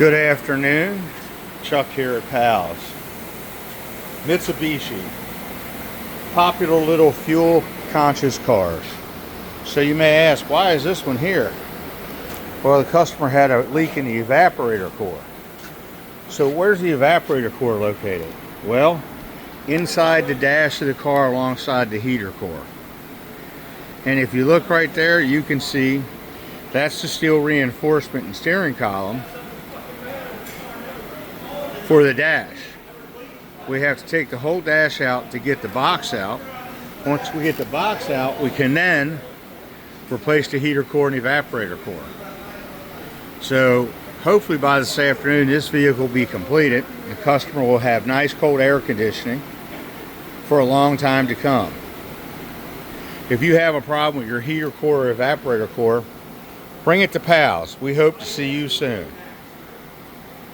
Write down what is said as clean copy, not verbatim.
Good afternoon, Chuck here at Pals. Mitsubishi, popular little fuel conscious cars. So you may ask, why is this one here? Well, the customer had a leak in the evaporator core. So where's the evaporator core located? Well, inside the dash of the car alongside the heater core. And if you look right there, you can see that's the steel reinforcement and steering column for the dash. We have to take the whole dash out to get the box out. Once we get the box out, we can then replace the heater core and evaporator core. So hopefully by this afternoon this vehicle will be completed. The customer will have nice cold air conditioning for a long time to come. If you have a problem with your heater core or evaporator core, bring it to Pals. We hope to see you soon.